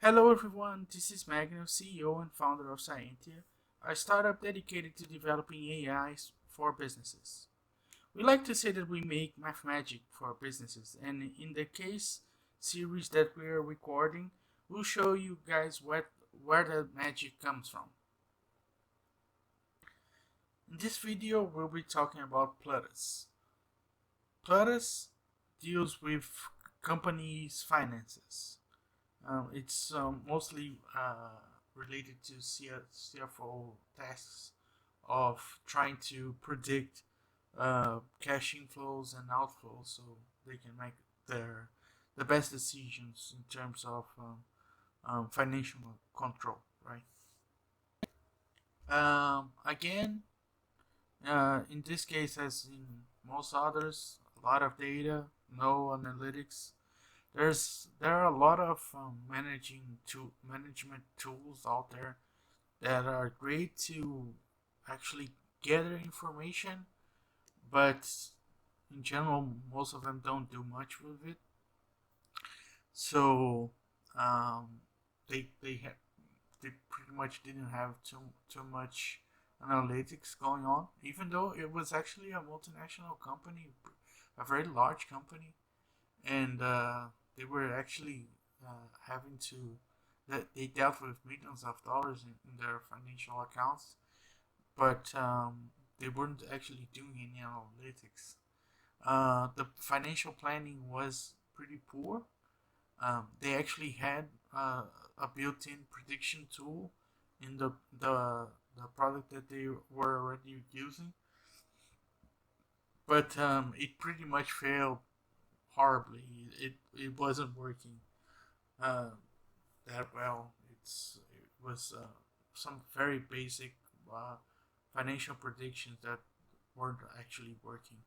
Hello everyone, this is Magnus, CEO and founder of Scientia, a startup dedicated to developing AIs for businesses. We like to say that we make math magic for businesses, and in the case series that we're recording, we'll show you guys where the magic comes from. In this video, we'll be talking about Plutus. Plutus deals with companies' finances. It's mostly related to CFO tasks of trying to predict cash inflows and outflows so they can make the best decisions in terms of financial control, right? Again, in this case, as in most others, a lot of data, no analytics. There are a lot of management tools out there that are great to actually gather information, but in general, most of them don't do much with it. So um, they pretty much didn't have too much analytics going on, even though it was actually a multinational company, a very large company, and they were actually having to that they dealt with millions of dollars in their financial accounts, but they weren't actually doing any analytics. The financial planning was pretty poor. They actually had a built-in prediction tool in the product that they were already using, but it pretty much failed horribly. It wasn't working uh, that well. It was some very basic uh, financial predictions that weren't actually working,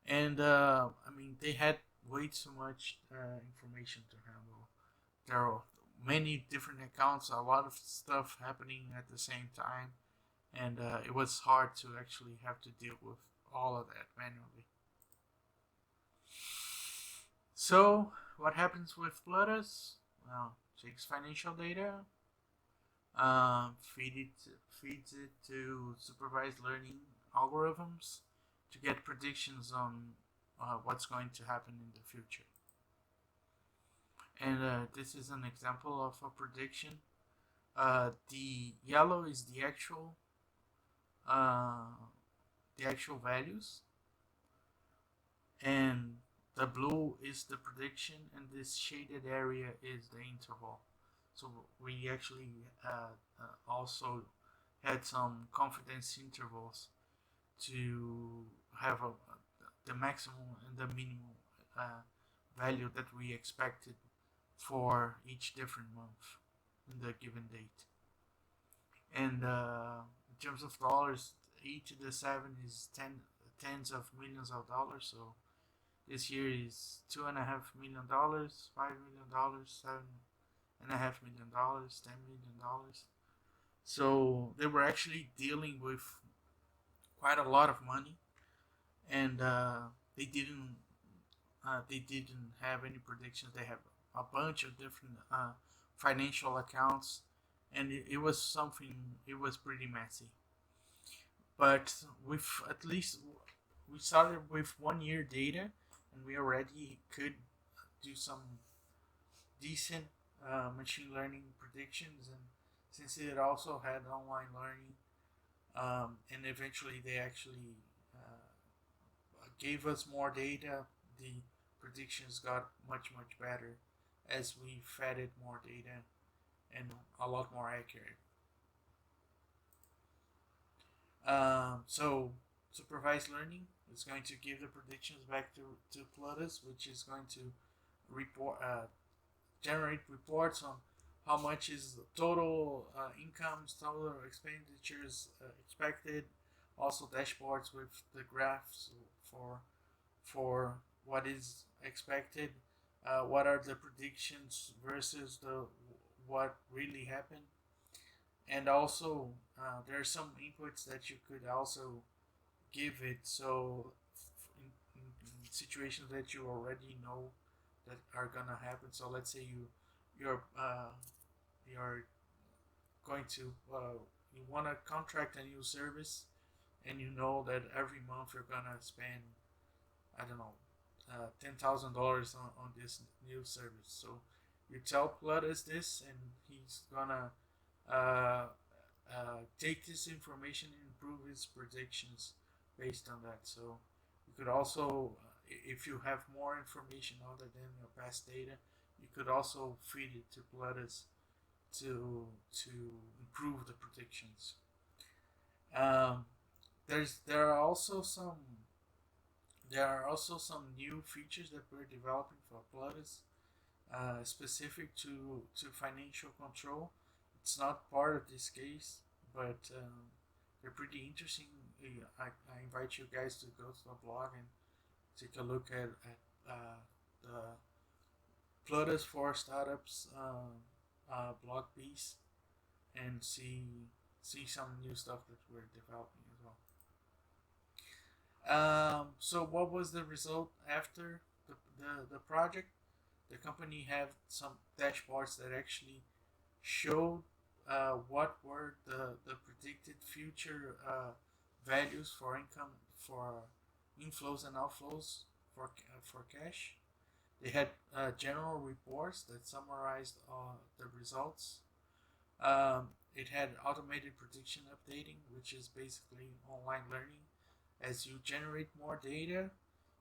and I mean they had way too much information to handle. There are many different accounts, a lot of stuff happening at the same time, and it was hard to actually have to deal with all of that manually. So, what happens with Plutus? Well, takes financial data, feeds it to supervised learning algorithms to get predictions on what's going to happen in the future. And this is an example of a prediction. The yellow is uh, the actual values, and the blue is the prediction, and this shaded area is the interval. So we actually also had some confidence intervals to have the maximum and the minimum uh, value that we expected for each different month in the given date. And in terms of dollars, 8 to the 7 is tens of millions of dollars. So this year is $2.5 million, $5 million, $7.5 million, $10 million. So they were actually dealing with quite a lot of money, and they didn't have any predictions. They have a bunch of different financial accounts, and it was something. It was pretty messy. But with at least we started with 1 year data, and we already could do some decent machine learning predictions. And since it also had online learning, and eventually they actually gave us more data, the predictions got much better as we fed it more data and a lot more accurate. So supervised learning is going to give the predictions back to Plutus, which is going to report generate reports on how much is the total incomes, total expenditures expected. Also dashboards with the graphs for for what is expected, what are the predictions versus the what really happened, and also there are some inputs that you could also give it. So in situations that you already know that are gonna happen. So let's say you're you're going to you want to contract a new service, and you know that every month you're gonna spend, I don't know, $10,000 on this new service. So you tell Plutus this, and he's gonna uh, take this information and improve his predictions based on that. So you could also, if you have more information other than your past data, you could also feed it to Plutus to improve the predictions. Um, there are also some new features that we're developing for Plutus, specific to financial control. It's not part of this case, but they're pretty interesting. I invite you guys to go to the blog and take a look at the Plutus for Startups blog piece, and see some new stuff that we're developing as well. So what was the result after the project? The company had some dashboards that actually showed what were the predicted future values for income, for inflows and outflows for cash. They had general reports that summarized the results. It had automated prediction updating, which is basically online learning. As you generate more data,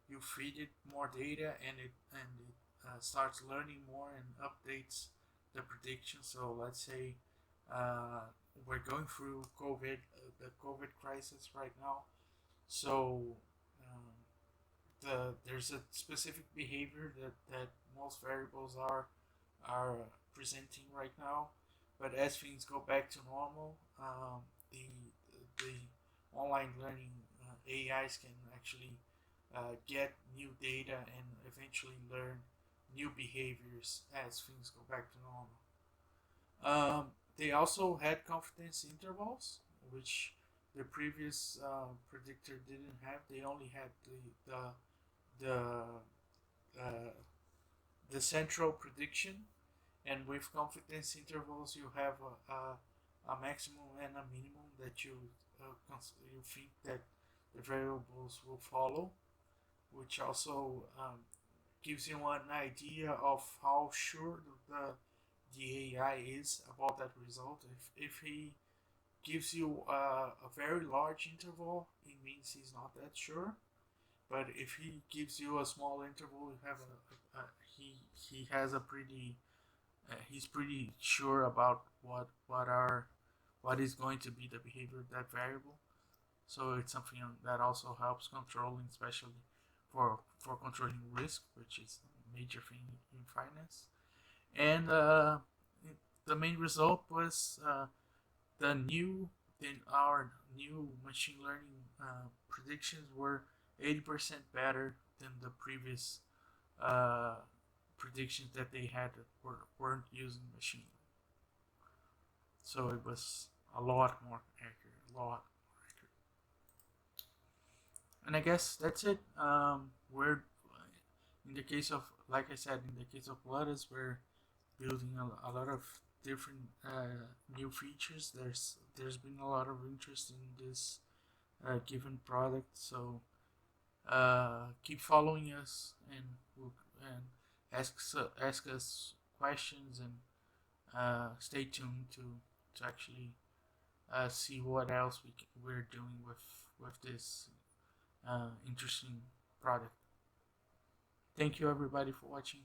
you feed it more data, and it starts learning more and updates the prediction. So let's say we're going through the COVID crisis right now. So there's a specific behavior that most variables are presenting right now. But as things go back to normal, the online learning AIs can actually get new data and eventually learn new behaviors as things go back to normal. They also had confidence intervals, which the previous predictor didn't have. They only had the uh, the central prediction, and with confidence intervals, you have a maximum and a minimum that you think that the variables will follow, which also gives you an idea of how sure the AI is about that result. If he gives you a very large interval, it means he's not that sure. But if he gives you a small interval, you have he has a pretty he's pretty sure about what is going to be the behavior of that variable. So it's something that also helps controlling, especially for controlling risk, which is a major thing in finance. And the main result was the new then our new machine learning predictions were 80% better than the previous uh, predictions that they had that weren't using machine learning. So it was a lot more accurate, a lot more accurate. And I guess that's it. We're in the case of, like I said, in the case of Plutus, we're building a lot of different new features. There's been a lot of interest in this given product, so keep following us, and and ask us questions, and stay tuned to actually see what else we're doing with this interesting product. Thank you everybody for watching.